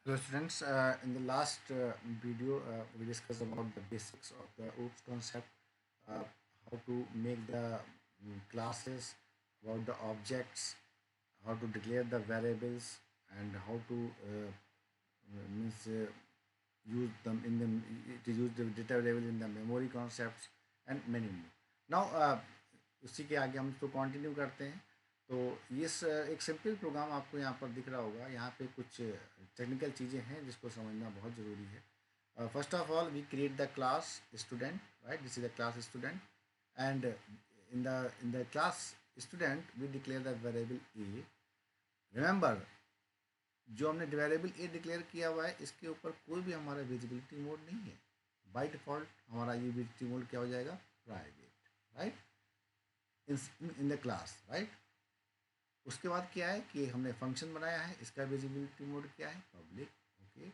Hello students, in the last video we discussed about the basics of the OOPS concept, how to make the classes, about the objects, how to declare the variables, and how to means use them in the to use the data variable in the memory concepts and many more. Now उसी के आगे हम इसको continue करते हैं। तो एक simple programme आपको यहाँ पर दिख रहा होगा। यहाँ पे कुछ टेक्निकल चीज़ें हैं जिसको समझना बहुत ज़रूरी है। First of all we create the class student, right? This is the class student and in the class student we declare the variable a. Remember, जो हमने वेरिएबल ए डिक्लेयर किया हुआ है इसके ऊपर कोई भी हमारा विजिबिलिटी मोड नहीं है। बाय डिफॉल्ट हमारा ये विजिबिलिटी मोड क्या हो जाएगा? Private, right? In the class, right? उसके बाद क्या है कि हमने फंक्शन बनाया है, इसका विजिबिलिटी मोड क्या है? Public. Okay,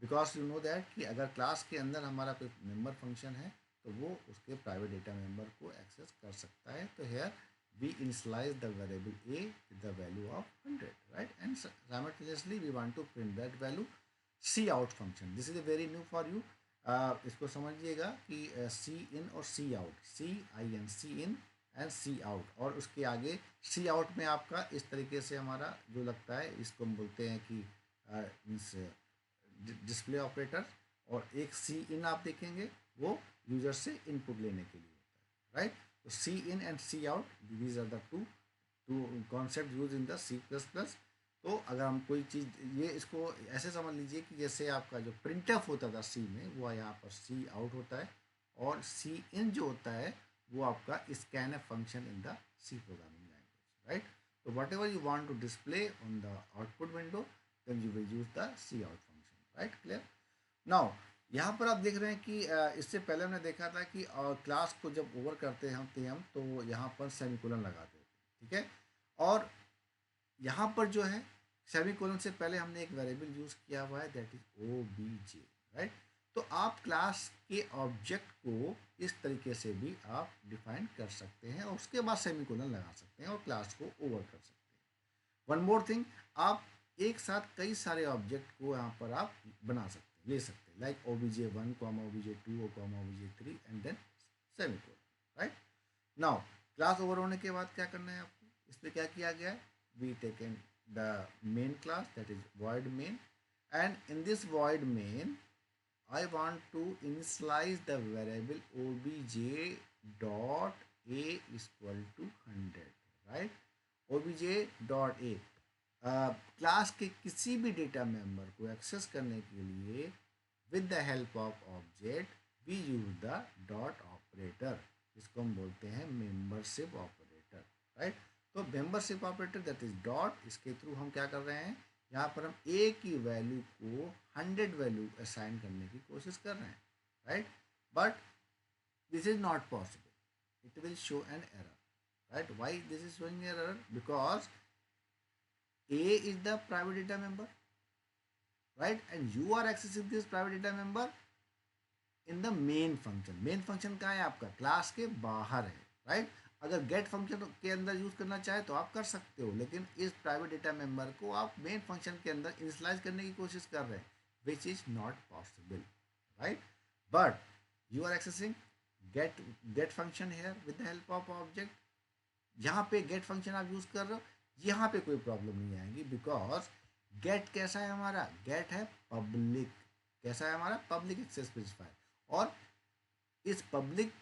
because you know that कि अगर क्लास के अंदर हमारा कोई मेंबर फंक्शन है तो वो उसके प्राइवेट डेटा मेंबर को एक्सेस कर सकता है। तो hair we initialize the variable a with the value of 100, right? And simultaneously we want to print that value c out function. This is a very new for you. इसको समझिएगा कि C in और C out, C I N, C in and C out, और उसके आगे सी out में आपका इस तरीके से हमारा जो लगता है इसको हम बोलते हैं कि मीन्स डिस्प्ले ऑपरेटर, और एक सी इन आप देखेंगे वो यूजर से इनपुट लेने के लिए होता है, राइट? तो C in and C out, these are the two concept use in the C plus plus. तो अगर हम कोई चीज़, ये इसको ऐसे समझ लीजिए कि जैसे आपका जो प्रिंटफ होता था सी में, वो यहाँ पर सी आउट होता है, और सी इन जो होता है वो आपका scan function in the C programming language, right? तो whatever you want to display on the output window then you will use the C out function, right? Clear? Now यहाँ पर आप देख रहे हैं कि इससे पहले हमने देखा था कि क्लास को जब ओवर करते हैं हम तो यहाँ पर सेमीकोलन लगाते थे, ठीक है? और यहाँ पर जो है सेमीकोलन से पहले हमने एक वेरिएबल यूज किया हुआ है, that is O B J, right? तो आप क्लास के ऑब्जेक्ट को इस तरीके से भी आप डिफाइन कर सकते हैं और उसके बाद सेमीकोलन लगा सकते हैं और क्लास को ओवर कर सकते हैं। वन मोर थिंग, आप एक साथ कई सारे ऑब्जेक्ट को यहाँ पर आप बना सकते हैं, ले सकते हैं, like O B J one comma O B J two comma O B J three and then semicolon, right? Now class over होने के बाद क्या करना है आपको? इस पर क्या किया गया है? We taken the main class, that is void main, and in this void main I want to initialize the variable obj dot a is equal to 100, right? obj dot a class के किसी भी data member को access करने के लिए with the help of object we use the dot operator, जिसको हम बोलते हैं मेंबरशिप ऑपरेटर, राइट? तो membership operator that is dot, इसके थ्रू हम क्या कर रहे हैं? यहाँ पर हम ए की वैल्यू को 100 वैल्यू असाइन करने की कोशिश कर रहे हैं, right? But this is not possible, it will show an error, right? Why this is showing error? Because A is the private data member, right? And you are accessing this private data member in the main function. Main function कहाँ है आपका? Class के बाहर है, right? अगर gate function के अंदर use करना चाहे तो आप कर सकते हो, लेकिन इस प्राइवेट डेटा मेंबर को आप मेन फंक्शन के अंदर इनिशियलाइज करने की कोशिश कर रहे हैं, which is not possible, right? But you are accessing get function here with the help of object. यहाँ पे गेट फंक्शन आप यूज कर रहे हो, यहाँ पे कोई प्रॉब्लम नहीं आएगी, बिकॉज गेट कैसा है हमारा? गेट है पब्लिक। कैसा है हमारा? Public access specifier. और इस पब्लिक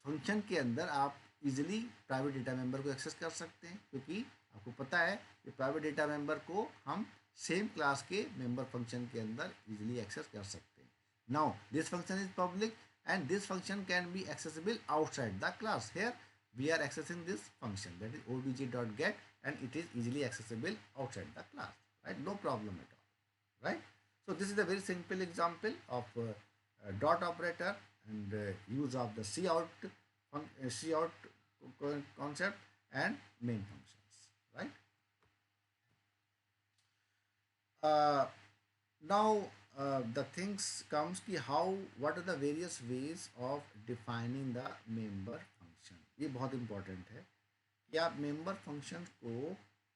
फंक्शन के अंदर आप इजिली प्राइवेट डेटा मेंबर को एक्सेस कर सकते हैं, क्योंकि आपको पता है कि प्राइवेट डेटा मेंबर को हम सेम क्लास के मेंबर फंक्शन के अंदर इजिली एक्सेस कर सकते हैं। Now this function is public and this function can be accessible outside the class. Here we are accessing this function, that is obj.get, and it is easily accessible outside the class, right? No problem at all, right? So this is a very simple example of dot operator and use of the cout concept and main functions, right? uh, Now the things comes कि how, what are the various ways of defining the member function. ये बहुत important है कि आप member function को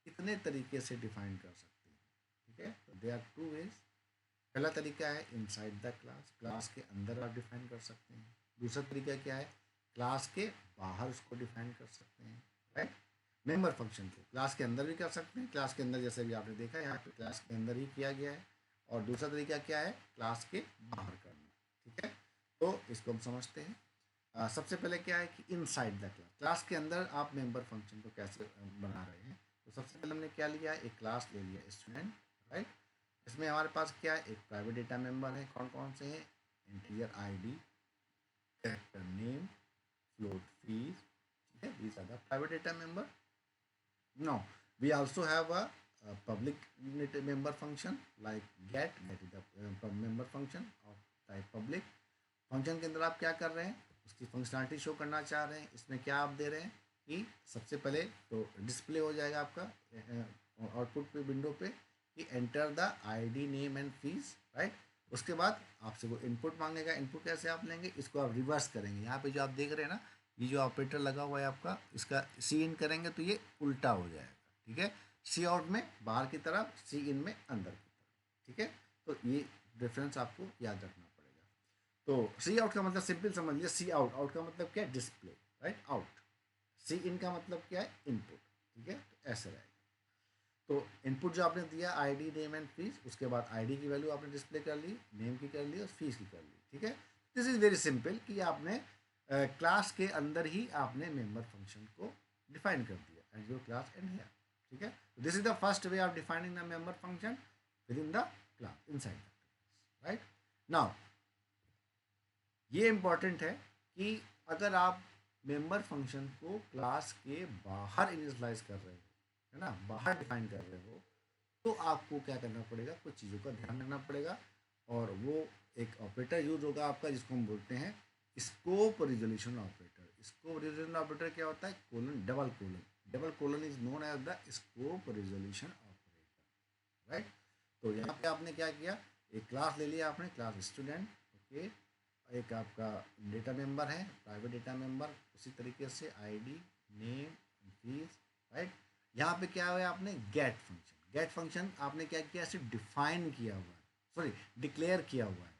कितने तरीके से define कर सकते हैं, ठीक है? So there are two ways. पहला तरीका है इनसाइड द क्लास, क्लास के अंदर आप डिफाइन कर सकते हैं। दूसरा तरीका क्या है, क्लास के बाहर उसको डिफाइन कर सकते हैं, राइट। मेंबर फंक्शन को क्लास के अंदर भी कर सकते हैं, क्लास के अंदर जैसे भी आपने देखा यहाँ पे क्लास के अंदर ही किया गया है। और दूसरा तरीका क्या है, क्लास के बाहर करना, ठीक है। तो इसको हम समझते हैं। सबसे पहले क्या है कि इनसाइड द क्लास, क्लास के अंदर आप मेंबर फंक्शन को कैसे बना रहे हैं। तो सबसे पहले हमने क्या लिया है, एक क्लास ले लिया स्टूडेंट, राइट। इसमें हमारे पास क्या है, एक प्राइवेट डेटा मेंबर है, कौन कौन से हैं, integer ID, character name, float fees, okay, these are the private data member. Now we also have a public member function like get is the member function of type public। Function के अंदर आप क्या कर रहे हैं, उसकी functionality show करना चाह रहे हैं। इसमें क्या आप दे रहे हैं कि सबसे पहले तो डिस्प्ले हो जाएगा आपका आउटपुट पे विंडो पे कि enter the ID name and fees, right. उसके बाद आपसे वो इनपुट मांगेगा, इनपुट कैसे आप लेंगे, इसको आप रिवर्स करेंगे। यहाँ पे जो आप देख रहे हैं ना, ये जो ऑपरेटर लगा हुआ है आपका, इसका सी इन करेंगे तो ये उल्टा हो जाएगा, ठीक है। सी आउट में बाहर की तरफ, सी इन में अंदर की तरफ, ठीक है। तो ये डिफरेंस आपको याद रखना पड़ेगा। तो सी आउट का मतलब सिंपल समझ लिया, सी आउट, आउट का मतलब क्या है, डिस्प्ले, राइट, आउट। सी इन का मतलब क्या है, इनपुट, ठीक है। तो ऐसे रहेगा। तो इनपुट जो आपने दिया आईडी नेम एंड फीस, उसके बाद आईडी की वैल्यू आपने डिस्प्ले कर ली, नेम की कर ली और फीस की कर ली, ठीक है। दिस इज़ वेरी सिंपल कि आपने क्लास के अंदर ही आपने मेंबर फंक्शन को डिफाइन कर दिया and your class and here, ठीक है। This is the first way of defining the member function with in the class, inside the class, right. Now ये इम्पॉर्टेंट है कि अगर आप मेंबर फंक्शन को क्लास के बाहर इनिशलाइज कर रहे हो, है ना, बाहर डिफाइन कर रहे हो, तो आपको क्या करना पड़ेगा, कुछ चीज़ों का ध्यान रखना पड़ेगा। और वो एक ऑपरेटर यूज होगा आपका जिसको हम बोलते हैं scope resolution operator. Scope resolution operator क्या होता है, colon, double colon, double colon is known as the scope resolution operator, right. तो यहाँ पे आपने क्या किया, एक क्लास ले लिया आपने, क्लास स्टूडेंट, ओके। एक आपका डेटा मेंबर है, प्राइवेट डेटा मेंबर, उसी तरीके से आईडी, नेम, फीस, राइट। यहाँ पे क्या हुआ, आपने गेट फंक्शन, गेट फंक्शन आपने क्या किया, सिर्फ डिफाइन किया हुआ है, सॉरी डिक्लेयर किया हुआ है।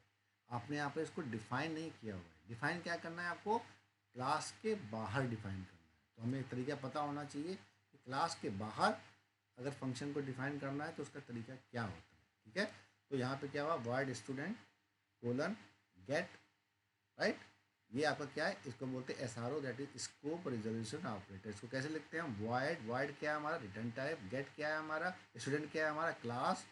आपने यहाँ पे इसको डिफाइन नहीं किया हुआ है। डिफाइन क्या करना है आपको, क्लास के बाहर डिफाइन करना है। तो हमें एक तरीका पता होना चाहिए कि क्लास के बाहर अगर फंक्शन को डिफाइन करना है तो उसका तरीका क्या होता है, ठीक है। तो यहाँ पे क्या हुआ, void student colon get, right. ये आपका क्या है, इसको बोलते हैं S R O, that is scope resolution operator. इसको कैसे लिखते हैं हम, वॉइड, वॉइड क्या है हमारा, रिटर्न टाइप, गेट क्या है हमारा, स्टूडेंट क्या है हमारा, क्लास।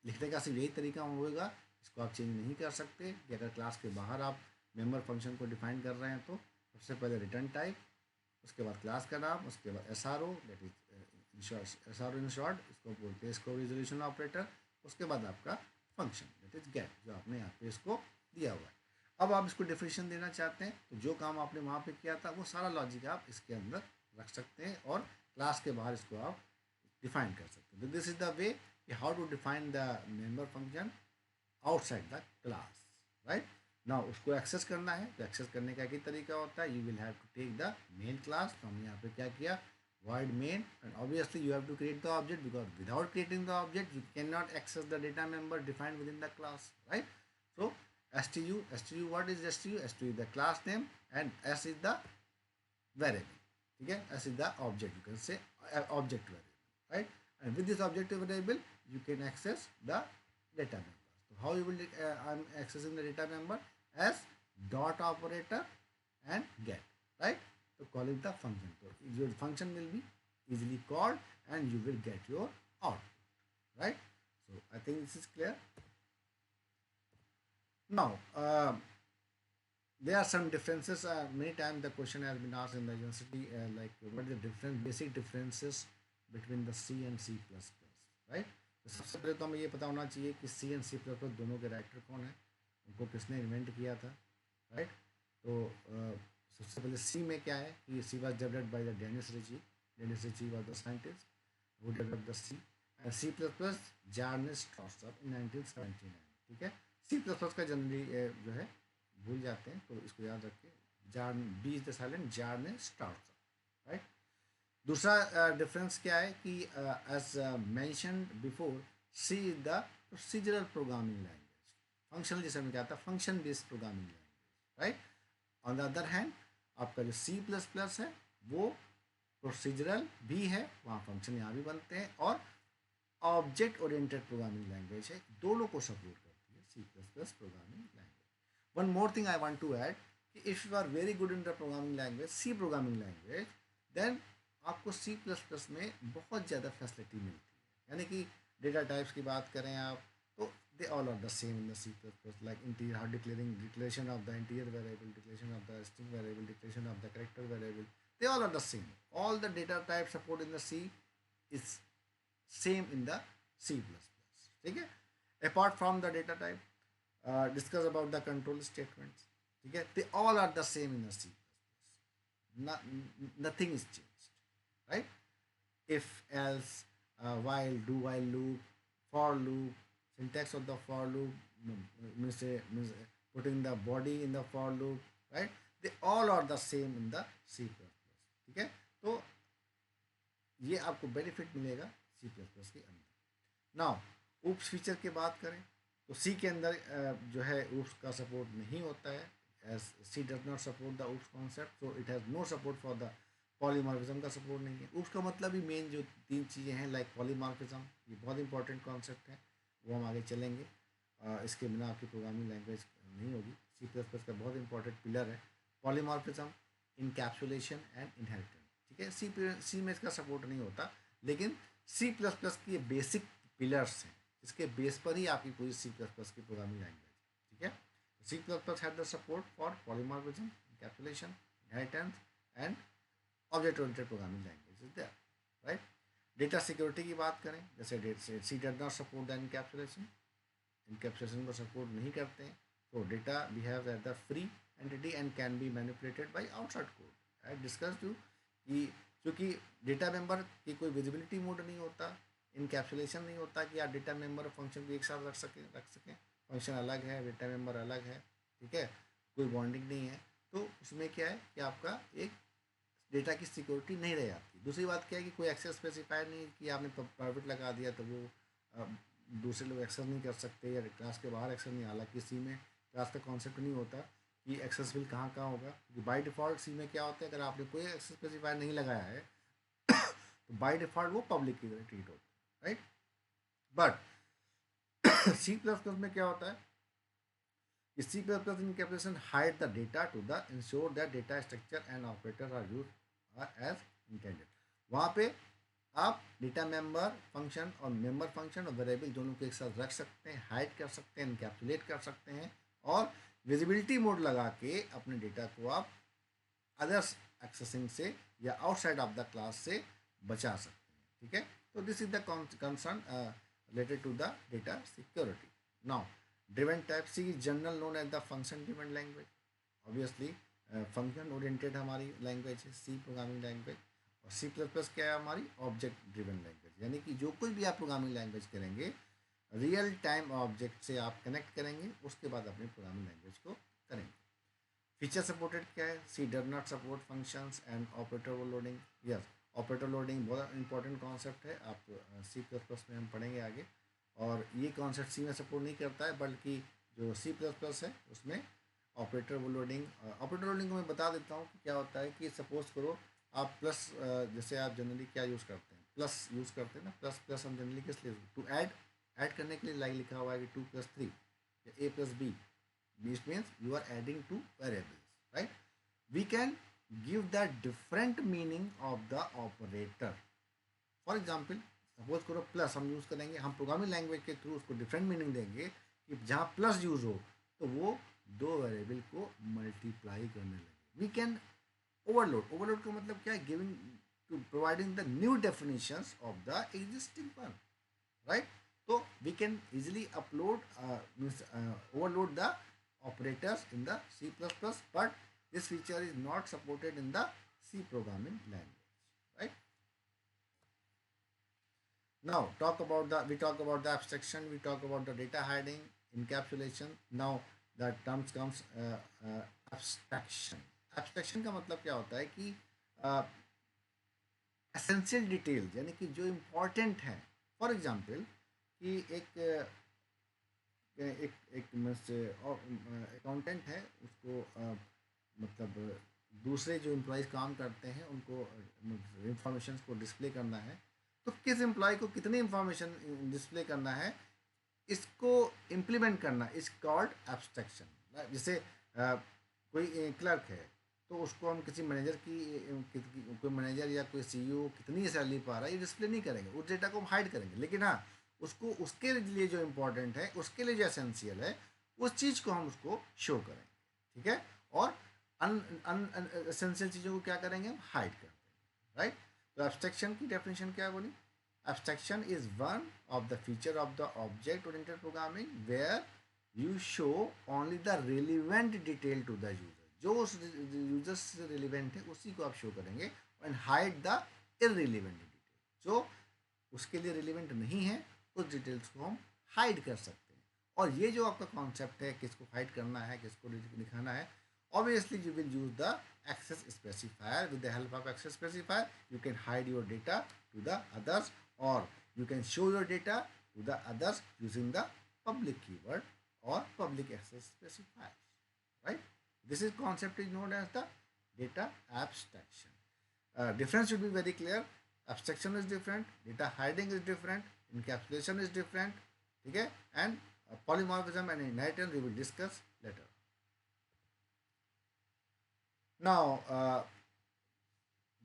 लिखने का सिर्फ यही तरीका होगा, इसको आप चेंज नहीं कर सकते कि अगर क्लास के बाहर आप मेंबर फंक्शन को डिफाइन कर रहे हैं तो सबसे पहले रिटर्न टाइप, उसके बाद क्लास का नाम, उसके बाद S R O, that is S R O in short, इसको बोलते हैं स्कोप रिजोल्यूशन ऑपरेटर। उसके बाद आपका फंक्शन दैट इज गेट, जो आपने यहाँ पे इसको दिया हुआ है। अब आप इसको डिफिनेशन देना चाहते हैं तो जो काम आपने वहाँ पे किया था वो सारा लॉजिक आप इसके अंदर रख सकते हैं और क्लास के बाहर इसको आप डिफाइन कर सकते हैं। तो this is the way how to define the member function outside the class, right. ना उसको एक्सेस करना है तो एक्सेस करने का एक तरीका होता है, you will have to take the main class. तो हमने यहाँ पे क्या किया, void main, and obviously you have to create the object because without creating the object you cannot access the data member defined within the class, right? So stu, what is stu is the class name and s is the variable, ठीक है। s is the object, you can say object variable, right? And with this object variable you can access the data member. So how you will I'm accessing the data member as dot operator and get, right? So calling the function, so your function will be easily called and you will get your output, right? So I think this is clear. Now there are some differences. Many times the question has been asked in the university, like what are the different basic differences between the C and C++, right? तो सबसे पहले तो हमें ये पता होना चाहिए कि सी एंड सी प्लस प्लस दोनों के राइटर कौन है, उनको किसने इन्वेंट किया था, राइट। तो सबसे पहले सी में क्या है कि C was developed by the Dennis Ritchie, Dennis Ritchie was the scientist who developed the C, and C++ Jarnes Strawser in 1979, ठीक है। C++ का जनरली जो है भूल जाते हैं तो इसको याद रखिए, Bjarne, B is the silent, Bjarne's Stroustrup, right. दूसरा डिफरेंस क्या है कि as mention before, C is the procedural programming language, functional जैसे हमने कहा था function based programming language, right. On the other hand आपका जो सी प्लस प्लस है वो प्रोसीजरल भी है, वहाँ फंक्शन यहाँ भी बनते हैं, और ऑब्जेक्ट ओरिएंटेड प्रोग्रामिंग लैंग्वेज है, दोनों को सपोर्ट करती है C plus plus programming language. One more thing I want to add कि if you are very good in the programming language, C programming language, then आपको सी प्लस प्लस में बहुत ज़्यादा फैसिलिटी मिलती है। यानी कि डेटा टाइप्स की बात करें आप, तो they all are the same in the C plus plus, like interior declaring, declaration of the interior variable, declaration of the string variable, declaration of the character variable, they all are the same. All the data type support in the C is same in the C++. ठीक है। Apart from the data type, discuss about the control statements. ठीक है, they all are the same in the C++. Nothing is changed, right? If, else, while, do while loop, for loop, syntax of the for loop, means putting the body in the for loop, right? They all are the same in the C++. ठीक है, तो ये आपको benefit मिलेगा सी plus plus के अंदर। Now oops feature की बात करें तो सी के अंदर जो है ऊप्स का सपोर्ट नहीं होता है, as C does not support the oops concept, so it has no support for the polymorphism का सपोर्ट नहीं है। ऊप्स का मतलब ही मेन जो तीन चीज़ें हैं, लाइक पॉलीमॉर्फिज्म, ये बहुत इंपॉर्टेंट कॉन्सेप्ट है, वो हम आगे चलेंगे। इसके बिना आपकी प्रोग्रामिंग लैंग्वेज नहीं होगी। सी प्लस प्लस का बहुत इंपॉर्टेंट पिलर है पॉलीमॉर्फिज्म, इनकैप्सुलेशन एंड इनहेरिटेंस। ठीक है, सी में इसका सपोर्ट नहीं होता, लेकिन सी प्लस प्लस की ये बेसिक पिलर्स हैं, इसके बेस पर ही आपकी पूरी सी प्लस प्लस की प्रोग्रामिंग लैंग्वेज। ठीक है, C plus plus has the support for polymorphism, encapsulation, inheritance and object oriented programming language is there, right. Data security की बात करें, जैसे C does not support the encapsulation को support नहीं करते हैं, तो data behaves as the free entity and can be manipulated by outside code. I discuss too कि क्योंकि डेटा मेंबर की कोई विजिबिलिटी मोड नहीं होता, इनकैप्सुलेशन नहीं होता कि आप डेटा मेंबर और फंक्शन को एक साथ रख सकें, फंक्शन अलग है, डेटा मेंबर अलग है, ठीक है, कोई बॉन्डिंग नहीं है, तो उसमें क्या है कि आपका एक डेटा की सिक्योरिटी नहीं रह जाती। दूसरी बात क्या है कि कोई एक्सेस स्पेसिफाई नहीं कि आपने प्राइवेट लगा दिया तो वो दूसरे लोग एक्सेस नहीं कर सकते या क्लास के बाहर एक्सेस नहीं। हालांकि सी में क्लास का कॉन्सेप्ट नहीं होता कि एक्सेसिबल कहाँ कहाँ होगा, क्योंकि बाय डिफ़ॉल्ट सी में क्या होता है, अगर आपने कोई एक्सेस स्पेसिफाई नहीं लगाया है तो बाय डिफ़ॉल्ट वो पब्लिक की तरह ट्रीट होता है, right. But C plus plus में क्या होता है, C plus plus encapsulation hide the data to the ensure that data structure and operator are use as intended. वहाँ पे आप डेटा मेंबर फंक्शन और मेंबर फंक्शन और वेरिएबल दोनों को एक साथ रख सकते हैं, हाइड कर सकते हैं, इनकैप्सुलेट कर सकते हैं, और विजिबिलिटी मोड लगा के अपने डेटा को आप अदर्स एक्सेसिंग से या आउटसाइड ऑफ द क्लास से बचा सकते हैं। ठीक है, तो this is the concern related to the data security. Now driven type C general known as the function driven language. Obviously function oriented हमारी लैंग्वेज है सी प्रोग्रामिंग लैंग्वेज, और सी प्लस प्लस क्या है हमारी ऑब्जेक्ट ड्रिवन लैंग्वेज, यानी कि जो कोई भी आप प्रोग्रामिंग लैंग्वेज करेंगे रियल टाइम ऑब्जेक्ट से आप कनेक्ट करेंगे, उसके बाद अपनी प्रोग्रामिंग लैंग्वेज को करेंगे। फीचर सपोर्टेड क्या है, C does not support functions and operator overloading. Yes, operator loading बहुत इंपॉर्टेंट कॉन्सेप्ट है, आप सी प्लस प्लस में हम पढ़ेंगे आगे, और ये कॉन्सेप्ट सी में सपोर्ट नहीं करता है, बल्कि जो सी प्लस प्लस है उसमें ऑपरेटर ओवरलोडिंग। ऑपरेटर लोडिंग को मैं बता देता हूँ कि क्या होता है कि सपोज करो आप प्लस, जैसे आप जनरली क्या यूज़ करते हैं, प्लस यूज़ करते हैं ना, प्लस प्लस हम जनरली किस लिए, टू ऐड करने के लिए लाइक लिखा हुआ है कि 2+3 या a+b, which means you are adding two variables, right? We can give the different meaning of the operator. For example, suppose करो प्लस हम यूज़ करेंगे, हम प्रोग्रामिंग लैंग्वेज के थ्रू उसको डिफरेंट मीनिंग देंगे कि जहाँ प्लस यूज़ हो तो वो दो वेरिएबल को मल्टीप्लाई करने लगे। वी कैन ओवरलोड का मतलब क्या है, giving to providing the new definitions of the existing one, right. तो we can easily upload means overload the operators in the C++, but this feature is not supported in the C programming language, right? Now we talk about the abstraction, we talk about the data hiding, encapsulation. Now the terms comes abstraction. Abstraction का मतलब क्या होता है कि essential detail, यानी कि जो important है। फॉर एग्जाम्पल कि एक एक एक अकाउंटेंट है, उसको मतलब दूसरे जो एम्प्लॉयज़ काम करते हैं उनको इंफॉर्मेशन को डिस्प्ले करना है, तो किस एम्प्लॉय को कितनी इंफॉर्मेशन डिस्प्ले करना है, इसको इम्प्लीमेंट करना इज कॉल्ड एब्स्ट्रैक्शन। जैसे कोई क्लर्क है, तो उसको हम किसी मैनेजर कोई मैनेजर या कोई सीईओ कितनी सैलरी पा रहा है ये डिस्प्ले नहीं करेंगे, उस डेटा को हम हाइड करेंगे, लेकिन हाँ उसको उसके लिए जो इम्पोर्टेंट है, उसके लिए जो एसेंशियल है, उस चीज़ को हम उसको शो करेंगे, ठीक है। और अन अन एसेंशियल चीज़ों को क्या करेंगे, हम हाइड कर देंगे, राइट। तो एब्स्ट्रैक्शन की डेफिनेशन क्या है बोली? Abstraction is one of the feature of the object-oriented programming where you show only the relevant detail to the user. जो उस यूजर से रिलेवेंट है उसी को आप शो करेंगे, and hide the irrelevant detail. जो उसके लिए रिलेवेंट नहीं है उस डिटेल्स को हम हाइड कर सकते हैं। और ये जो आपका कॉन्सेप्ट है, किसको हाइड करना है, किसको दिखाना है, obviously you will use the access specifier. With the help of access specifier you can hide your data to the others, or you can show your data to the others using the public keyword or public access specifier, right? This is concept is known as the data abstraction. Difference should be very clear. Abstraction is different, data hiding is different, encapsulation is different, okay? And polymorphism and inheritance we will discuss later. Now,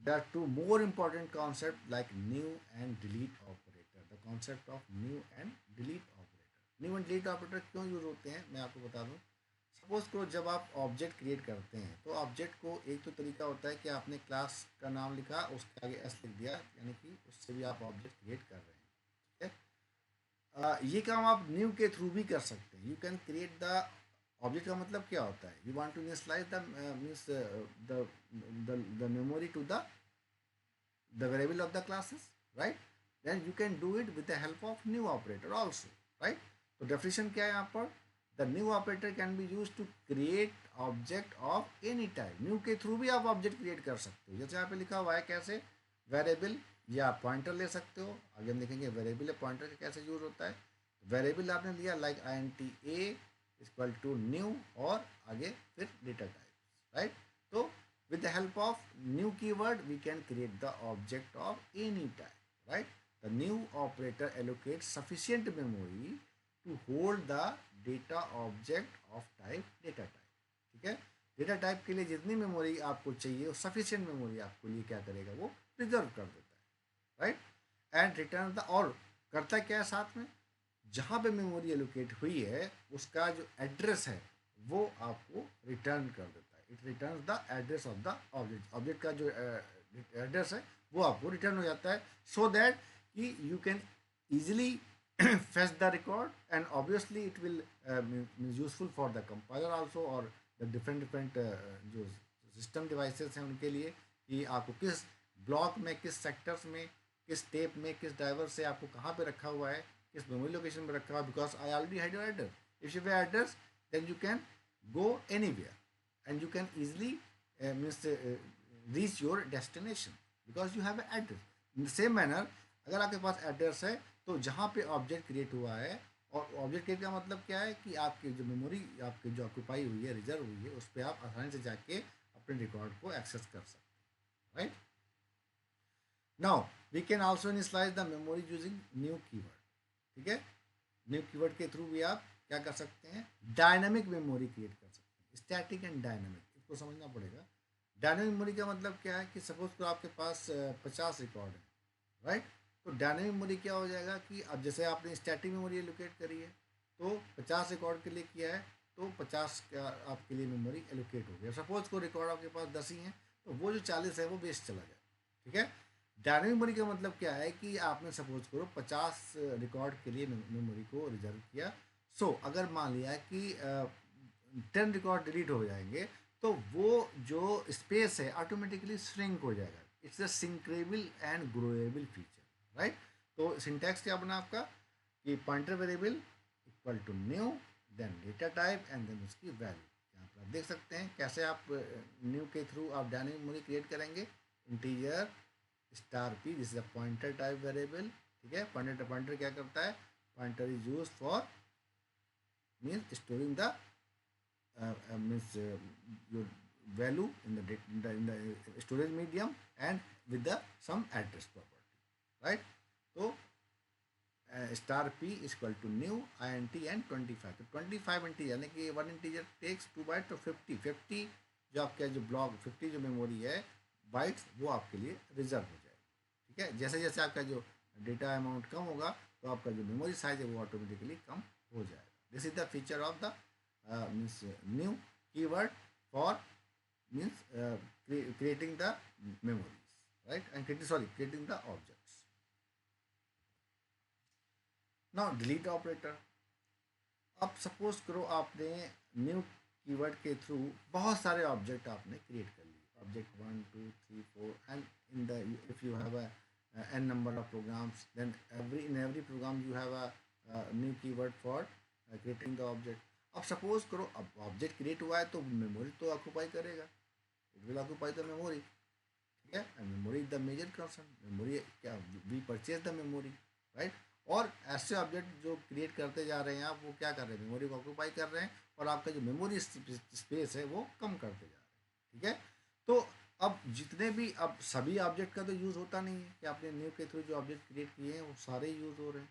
there are two more important concepts like new and delete operator. The concept of new and delete operator. New and delete operator क्यों use होते हैं मैं आपको बता दूं। Suppose करो जब आप ऑब्जेक्ट क्रिएट करते हैं, तो ऑब्जेक्ट को एक तो तरीका होता है कि आपने क्लास का नाम लिखा, उसके आगे एस लिख दिया, यानी कि उससे भी आप ऑब्जेक्ट क्रिएट कर रहे हैं, ठीक है। ये काम आप न्यू के थ्रू भी कर सकते हैं। You can create the object का मतलब क्या होता है, you want to initialize the means the memory to the variable of the classes, right? Then you can do it with the help of new operator also, right? तो definition क्या है यहाँ पर? The new operator can be used to create object of any type. New के through भी आप object create कर सकते हो, जैसे यहाँ पे लिखा हुआ है कैसे, वेरिएबल या पॉइंटर ले सकते हो। आगे हम देखेंगे वेरिएबल या पॉइंटर का कैसे यूज होता है। वेरिएबल आपने लिया like INTA equal to new, और आगे फिर डेटा टाइप, राइट। तो with the help of new keyword we can create the object of any type, right? The new operator allocates sufficient memory to hold the data object of type data type, ठीक है। Data type के लिए जितनी memory आपको चाहिए वो sufficient memory आपको लिए क्या करेगा, वो रिजर्व कर देता है, राइट। एंड रिटर्न द, और करता क्या है साथ में, जहाँ पे मेमोरी एलोकेट हुई है उसका जो एड्रेस है वो आपको रिटर्न कर देता है। It return the address of the object. Object का जो एड्रेस है वो आपको रिटर्न हो जाता है, सो दैट कि you can easily fetch the record, and obviously it will useful for the compiler also, or the different जो सिस्टम डिवाइसेस हैं उनके लिए, कि आपको किस ब्लॉक में, किस सेक्टर्स में, किस स्टेप में, किस ड्राइवर से आपको कहाँ पे रखा हुआ है, किस मेमोरी लोकेशन में रखा हुआ है, because I already had your address. If you have address then you can go anywhere and you can easily reach your destination because you have an address. In the same manner, अगर आपके पास address है तो जहाँ पे object create हुआ है, और object create का मतलब क्या है कि आपकी जो मेमोरी आपकी जो ऑक्यूपाई हुई है, रिजर्व हुई है, उस पर आप आसानी से जाके अपने रिकॉर्ड को एक्सेस कर सकते हैं, right. Now we can also initialize the memory using new keyword, ठीक है। न्यू कीवर्ड के थ्रू भी आप क्या कर सकते हैं, डायनामिक मेमोरी क्रिएट कर सकते हैं। स्टैटिक एंड डायनामिक, इसको समझना पड़ेगा। डायनामिक मेमोरी का मतलब क्या है कि सपोज तो आपके पास 50 रिकॉर्ड है, राइट। तो डायनामिक मेमोरी क्या हो जाएगा कि अब जैसे आपने स्टैटिक मेमोरी एलोकेट करी है, तो 50 रिकॉर्ड के लिए किया है, तो 50 का आपके लिए मेमोरी एलोकेट हो गया। सपोज को रिकॉर्ड आपके पास 10 ही हैं, तो वो जो 40 है वो वेस्ट चला जाए, ठीक है। डायनामिक मेमोरी का मतलब क्या है कि आपने सपोज करो 50 रिकॉर्ड के लिए मेमोरी को रिजर्व किया। सो अगर मान लिया कि 10 रिकॉर्ड डिलीट हो जाएंगे, तो वो जो स्पेस है ऑटोमेटिकली श्रिंक हो जाएगा। It's a shrinkable and growable feature, right. तो सिंटैक्स क्या बना आपका कि pointer variable equal to new, then data type, and then उसकी वैल्यू। यहाँ पर आप देख सकते हैं कैसे आप न्यू के थ्रू आप डायनामिक मेमोरी क्रिएट करेंगे। Integer star P, this is a pointer type variable, ठीक है। पॉइंटर क्या करता है, pointer is use for means storing the means your value in the, storage medium and with the some address property, right? So star P is equal to new I N T and 25, तो 25 integer यानी कि one integer takes 2 bite, तो 50 जो आपका जो block 50 जो memory है bytes वो आपके लिए रिजर्व हो जाएगी। ठीक है, जैसे जैसे आपका जो डेटा अमाउंट कम होगा तो आपका जो मेमोरी साइज है वो ऑटोमेटिकली कम हो जाएगा। This is the feature of the means new keyword for means creating the memories, right? And creating the objects. Now delete operator. अब सपोज करो आपने न्यू कीवर्ड के थ्रू बहुत सारे ऑब्जेक्ट आपने क्रिएट कर लिए, object 1 2 3 4, and in the if you have N number of programs, then in every program you have a new keyword for creating the object. अब सपोज करो अब ऑब्जेक्ट क्रिएट हुआ है तो मेमोरी तो ऑक्यूपाई करेगा, it will occupy the memory. ठीक है, and memory is the major concern, memory क्या, we purchase the memory, right? और ऐसे ऑब्जेक्ट जो क्रिएट करते जा रहे हैं आप, वो क्या कर रहे हैं, मेमोरी को ऑक्यूपाई कर रहे हैं और आपका जो मेमोरी स्पेस है वो कम करते जा रहे हैं। ठीक है, तो अब जितने भी, अब सभी ऑब्जेक्ट का तो यूज़ होता नहीं है कि आपने न्यू के थ्रू जो ऑब्जेक्ट क्रिएट किए हैं वो सारे यूज़ हो रहे हैं।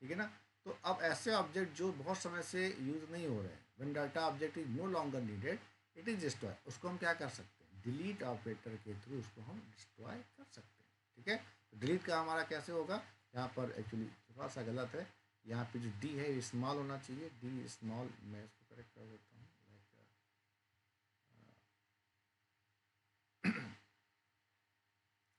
ठीक है ना, तो अब ऐसे ऑब्जेक्ट जो बहुत समय से यूज़ नहीं हो रहे हैं, when data object is no longer needed it is destroy, उसको हम क्या कर सकते हैं, डिलीट ऑपरेटर के थ्रू उसको हम डिस्ट्रॉय कर सकते हैं। ठीक है, तो डिलीट का हमारा कैसे होगा, यहाँ पर एक्चुअली थोड़ा सा गलत है, यहाँ पे जो डी है स्मॉल होना चाहिए, डी स्मॉल, मैं इसको करेक्ट कर देता हूँ,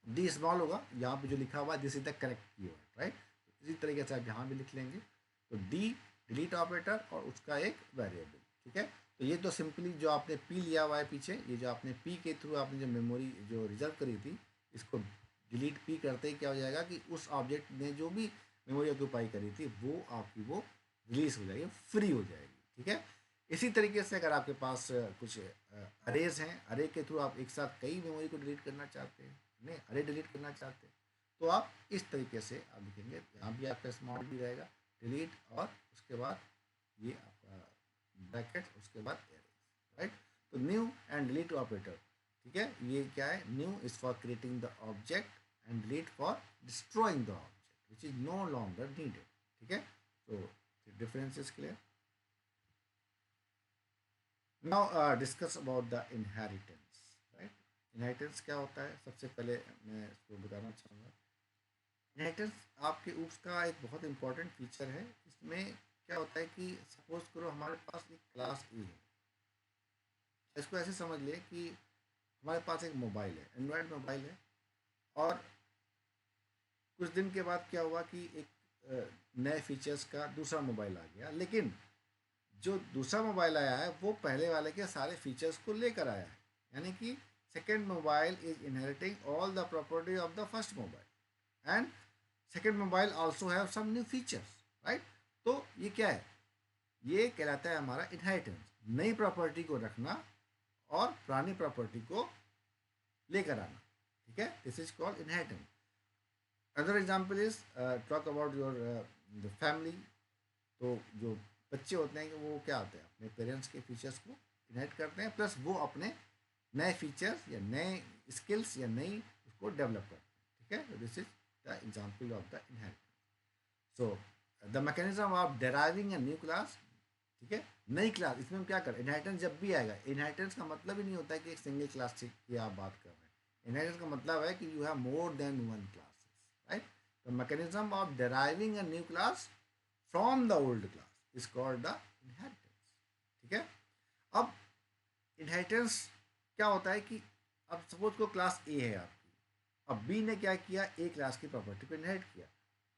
लाइक डी स्मॉल होगा, यहाँ पे जो लिखा हुआ है this is the correct keyword, right? इसी तरीके से आप यहाँ भी लिख लेंगे, तो डी डिलीट ऑपरेटर और उसका एक वेरिएबल। ठीक है, तो ये तो सिंपली जो आपने पी लिया हुआ है पीछे, ये जो आपने पी के थ्रू आपने जो मेमोरी जो रिजर्व करी थी, इसको डिलीट पी करते ही क्या हो जाएगा कि उस ऑब्जेक्ट ने जो भी मेमोरी ऑक्यूपाई करी थी वो आपकी वो रिलीज हो जाएगी, फ्री हो जाएगी। ठीक है, इसी तरीके से अगर आपके पास कुछ अरेज हैं, अरे के थ्रू आप एक साथ कई मेमोरी को डिलीट करना चाहते हैं, नहीं अरे डिलीट करना चाहते हैं, तो आप इस तरीके से आप लिखेंगे, यहाँ भी आपका स्मॉल भी रहेगा, डिलीट और उसके बाद ये आपका ब्रैकेट, उसके बाद एरेज, राइट? तो न्यू एंड डिलीट ऑपरेटर, ठीक है, ये क्या है, new is for creating the object and delete for destroying the object which is no longer needed. ठीक है, तो difference is clear. Now discuss about the inheritance, right? Inheritance क्या होता है, सबसे पहले मैं इसको बताना चाहूँगा। इनहेरिटेंस आपके ऊप्स का एक बहुत इंपॉर्टेंट फीचर है। इसमें क्या होता है कि सपोज करो हमारे पास एक क्लास ए है, इसको ऐसे समझ ले कि हमारे पास एक मोबाइल है, एंड्रॉयड मोबाइल है, और कुछ दिन के बाद क्या हुआ कि एक नए फीचर्स का दूसरा मोबाइल आ गया, लेकिन जो दूसरा मोबाइल आया है वो पहले वाले के सारे फीचर्स को लेकर आया है, यानी कि second mobile is inheriting all the property of the first mobile and second mobile also have some new features, right? तो ये क्या है, ये कहलाता है हमारा इनहेरिटेंस, नई प्रॉपर्टी को रखना और पुरानी प्रॉपर्टी को लेकर आना। ठीक है, this is called inheritance. Other example is talk about your the family, तो जो बच्चे होते हैं कि वो क्या होते हैं, अपने पेरेंट्स के फीचर्स को इनहेरिट करते हैं, प्लस वो अपने नए फीचर्स या नए स्किल्स या नई उसको डेवलप करते हैं। ठीक है, this is the example of the inheritance. So the mechanism of deriving a new class, ठीक है, नई क्लास, इसमें हम क्या करें, इनहेरिटेंस जब भी आएगा, इनहेरिटेंस का मतलब ही नहीं होता है कि एक सिंगल क्लास की आप बात कर रहे हैं, इनहेरिटेंस का मतलब है कि you have more than one classes, right? The mechanism of deriving a new class from the old class is called the inheritance. ठीक है, अब इनहेरिटेंस क्या होता है कि अब सपोज को क्लास ए है आपकी, अब बी ने क्या किया, ए क्लास की प्रॉपर्टी को इनहेरिट किया,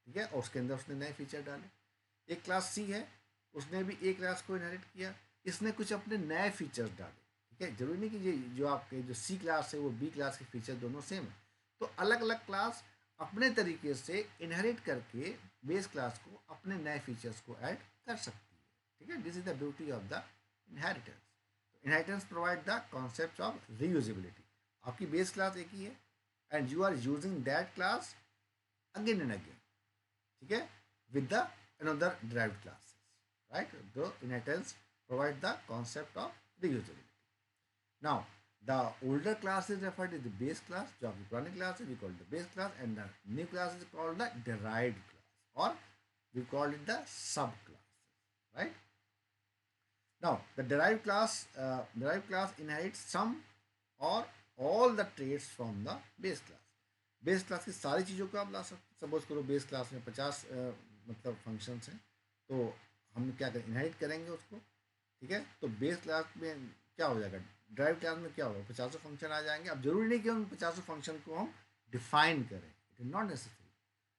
ठीक है, और उसके अंदर उसने नए फीचर डाले। एक क्लास सी है, उसने भी ए क्लास को इनहेरिट किया, इसने कुछ अपने नए फीचर्स डाले। ठीक है, जरूरी नहीं कि ये जो आपके जो सी क्लास है वो बी क्लास के फीचर दोनों सेम है, तो अलग अलग क्लास अपने तरीके से इनहेरिट करके बेस क्लास को अपने नए फीचर्स को ऐड कर सकती है। ठीक है, this is the beauty of the inheritance. Inheritance provide the concept of reusability. आपकी बेस क्लास एक ही है and you are using that class again and again, ठीक है, with the another derived classes. right? The inheritance provide the concept of reusability. Now, the older class is referred to the base class, जो आपकी पुरानी class है we call it the base class, and the new class is called the derived class, or we call it the subclass, right? Now, the derived class inherits some or all the traits from the base class. Base class की सारी चीज़ों को आप ला सकते, suppose करो base class में 50 मतलब functions हैं, तो हम क्या करें, इनहेरिट करेंगे उसको, ठीक है? तो बेस क्लास में क्या हो जाएगा, ड्राइव क्लास में क्या होगा, 50 फंक्शन आ जाएंगे। अब जरूरी नहीं कि उन 50 फंक्शन को हम डिफाइन करें, it is not necessary.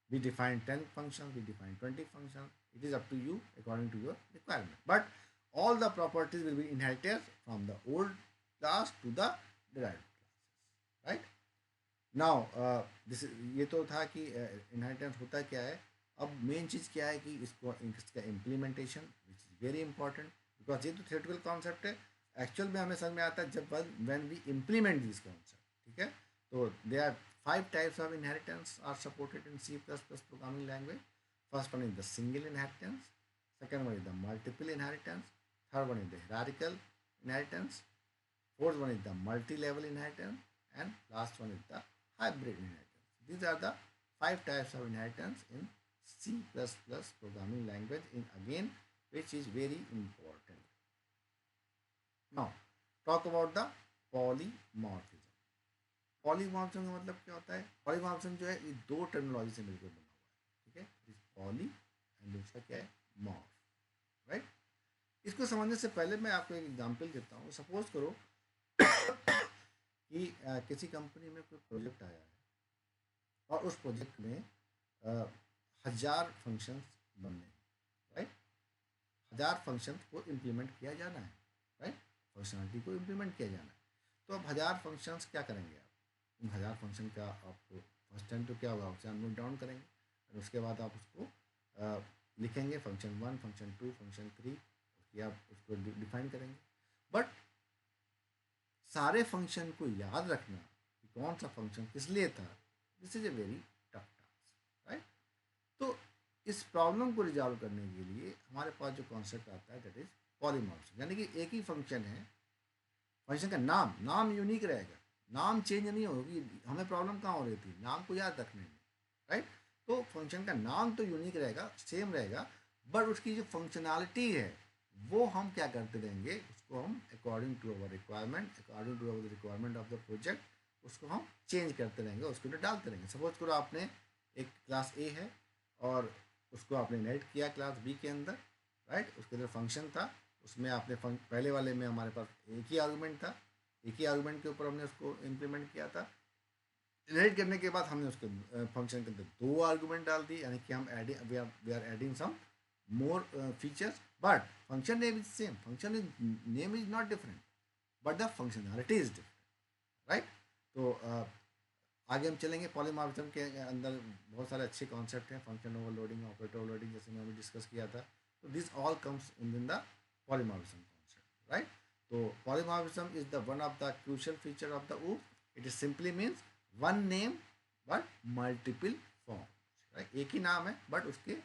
We define 10 functions, we define 20 functions. It is up to you according to your requirement. But all the properties will be inherited from the old class to the derived classes, right? Now this ये तो था कि inheritance होता क्या है। अब main चीज़ क्या है कि इसका implementation which is very important, because ये तो थियोरेटिकल कॉन्सेप्ट है, एक्चुअल में हमें समझ में आता है जब when we implement this concept, ठीक है? तो they are 5 types of inheritance are supported in C++ programming language. First one is the single inheritance, second one is the multiple inheritance, third one is the hierarchical inheritance, fourth one is the multi-level inheritance, and last one is the hybrid inheritance. These are the 5 types of inheritance in C++ programming language, in again which is very important. Now talk about the polymorphism. Polymorphism का मतलब क्या होता है? Polymorphism जो है ये दो terminology से मिलकर बना हुआ है, ठीक है? पॉली एंड दूसरा क्या है, मॉर्फ, राइट? इसको समझने से पहले मैं आपको एक एग्जांपल देता हूँ। सपोज करो कि किसी कंपनी में कोई प्रोजेक्ट आया है और उस प्रोजेक्ट में 1000 फंक्शंस बनने हैं, राइट? 1000 फंक्शन को इम्प्लीमेंट किया जाना है, राइट? फंक्शनलिटी को इम्प्लीमेंट किया जाना है। तो अब 1000 फंक्शंस क्या करेंगे आप? 1000 फंक्शन का आपको फर्स्ट टाइम तो क्या होगा, उसे नोट डाउन करेंगे और उसके बाद आप उसको लिखेंगे, फंक्शन 1, फंक्शन 2, फंक्शन 3, उसकी आप उसको डिफाइन करेंगे। बट सारे फंक्शन को याद रखना कि कौन सा फंक्शन किस लिए था, this is a very tough task, right? तो इस प्रॉब्लम को रिजॉल्व करने के लिए हमारे पास जो कॉन्सेप्ट आता है दैट इज पॉलीमॉर्फिज्म, यानी कि एक ही फंक्शन है, फंक्शन का नाम यूनिक रहेगा, नाम चेंज नहीं होगी। हमें प्रॉब्लम कहाँ हो रही थी, नाम को याद रखने में, राइट? तो फंक्शन का नाम तो यूनिक रहेगा, सेम रहेगा, बट उसकी जो फंक्शनैलिटी है वो हम क्या करते रहेंगे, उसको हम according to our requirement, according to our requirement of the project उसको हम चेंज करते रहेंगे, उसको अंदर डालते रहेंगे। सपोज करो आपने एक क्लास ए है और उसको आपने इनहेरिट किया क्लास बी के अंदर, राइट? उसके अंदर फंक्शन था, उसमें आपने पहले वाले में हमारे पास एक ही आर्गूमेंट था, एक ही आर्गूमेंट के ऊपर हमने उसको इम्प्लीमेंट किया था। इनहेरिट करने के बाद हमने उसके फंक्शन के अंदर 2 आर्गूमेंट डाल दी, यानी कि हम we are adding some more features, but function name is same, function is name is not different, but the functionality is different, right? तो आगे हम चलेंगे। पॉलीमॉर्फिज्म के अंदर बहुत सारे अच्छे कॉन्सेप्ट हैं, फंक्शन ओवरलोडिंग, ऑपरेटर ओवरलोडिंग, जैसे मैंने डिस्कस किया था। तो this all comes in the polymorphism concept, right? तो polymorphism is the one of the crucial feature of the OOP. It is simply means one name but multiple forms, right? एक ही नाम है but उसके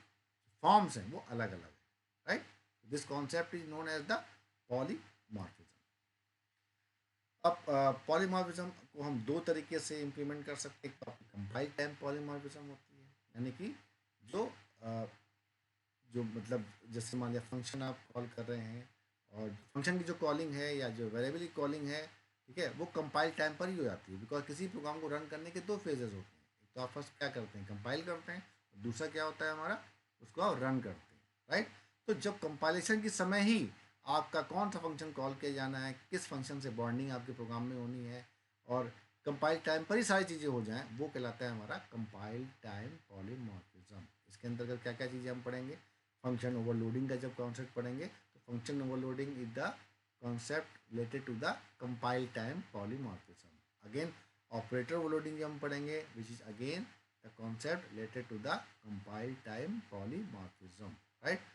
forms हैं वो अलग अलग है, right? This concept is known as the polymorphism. अब पॉलीमॉर्फिज्म को हम दो तरीके से इम्प्लीमेंट कर सकते हैं। तो कंपाइल टाइम पॉलीमॉर्फिज्म होती है, यानी कि जो जो मतलब जैसे मान लिया फंक्शन आप कॉल कर रहे हैं और फंक्शन की जो कॉलिंग है या जो वेरिएबल की कॉलिंग है, ठीक है, वो कंपाइल टाइम पर ही हो जाती है। बिकॉज किसी प्रोग्राम को रन करने के 2 फेजेस होते हैं, एक तो आप फर्स्ट क्या करते हैं, कंपाइल करते हैं, और दूसरा क्या होता है हमारा, उसको आप रन करते हैं, राइट? तो जब कंपाइलेशन के समय ही आपका कौन सा फंक्शन कॉल किया जाना है, किस फंक्शन से बॉन्डिंग आपके प्रोग्राम में होनी है, और कंपाइल टाइम पर ही सारी चीज़ें हो जाएं, वो कहलाता है हमारा कंपाइल टाइम पॉलीमॉर्फिज्म। इसके अंतर्गत क्या क्या चीज़ें हम पढ़ेंगे, फंक्शन ओवरलोडिंग का जब कॉन्सेप्ट पढ़ेंगे, function overloading is the concept related to the compile time polymorphism. Again operator overloading हम पढ़ेंगे, which is again the concept related to the compile time polymorphism, right?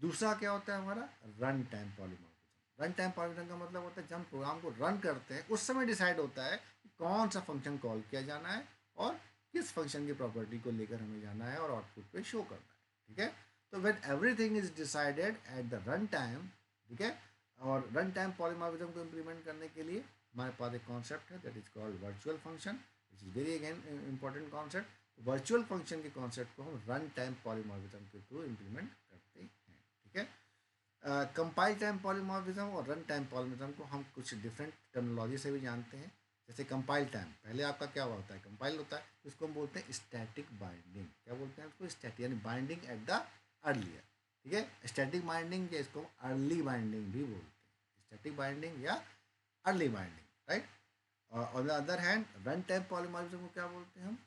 दूसरा क्या होता है हमारा, run time polymorphism. Run time polymorphism का मतलब होता है जब हम प्रोग्राम को रन करते हैं उस समय डिसाइड होता है कि कौन सा फंक्शन कॉल किया जाना है और किस फंक्शन की प्रॉपर्टी को लेकर हमें जाना है और आउटपुट पे शो करना है, ठीक है? तो when everything is decided at the run time, ठीक है, और रन टाइम पॉलीमॉर्फिज्म को इम्प्लीमेंट करने के लिए हमारे पास एक कॉन्सेप्ट है that is called virtual function, which is very again important concept. Virtual function के कॉन्सेप्ट को हम रन टाइम पॉलीमॉर्फिज्म के थ्रू इम्प्लीमेंट करते हैं, ठीक है। कंपाइल टाइम पॉलीमॉर्फिज्म और रन टाइम पॉलीमॉर्फिज्म को हम कुछ डिफरेंट टर्मिनोलॉजी से भी जानते हैं। जैसे कंपाइल टाइम, पहले आपका क्या होता है, कंपाइल होता है, तो इसको हम बोलते हैं स्टैटिक बाइंडिंग। क्या बोलते हैं उसको, स्टैटिक, यानी बाइंडिंग एट द अर्लियर, ठीक है। स्टैटिक बाइंडिंग या इसको अर्ली बाइंडिंग भी बोलते हैं, स्टैटिक बाइंडिंग या early binding, right. On the other hand run time polymorphism को क्या बोलते हैं हम,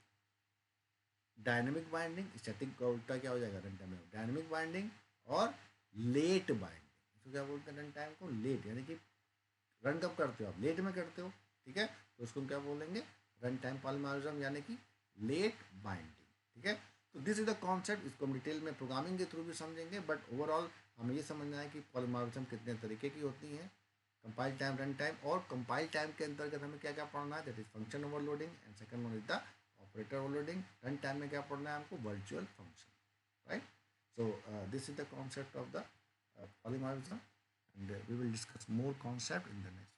डायनेमिक बाइंडिंग। स्टैटिक का उल्टा क्या हो जाएगा रन टाइम में, डायनेमिक बाइंडिंग और लेट बाइंडिंग। इसको क्या बोलते हैं, रन टाइम को लेट, यानी कि रन कब करते हो आप, लेट में करते हो, ठीक है, तो उसको हम क्या बोलेंगे, रन टाइम पॉलीमॉर्फिज्म यानी कि लेट बाइंडिंग, ठीक है। तो दिस इज द कॉन्सेप्ट, इसको हम डिटेल में प्रोग्रामिंग के थ्रू भी समझेंगे, बट ओवरऑल हमें ये समझना है कि पॉलीमॉर्फिज्म कितने तरीके की होती हैं, कंपाइल टाइम, रन टाइम। और कंपाइल टाइम के अंतर्गत हमें क्या क्या पढ़ना है, that is function overloading, and second one is the operator overloading. Run time में क्या पढ़ना है हमको, virtual function, right. So this is the concept of the polymorphism, and we will discuss more concept in the next.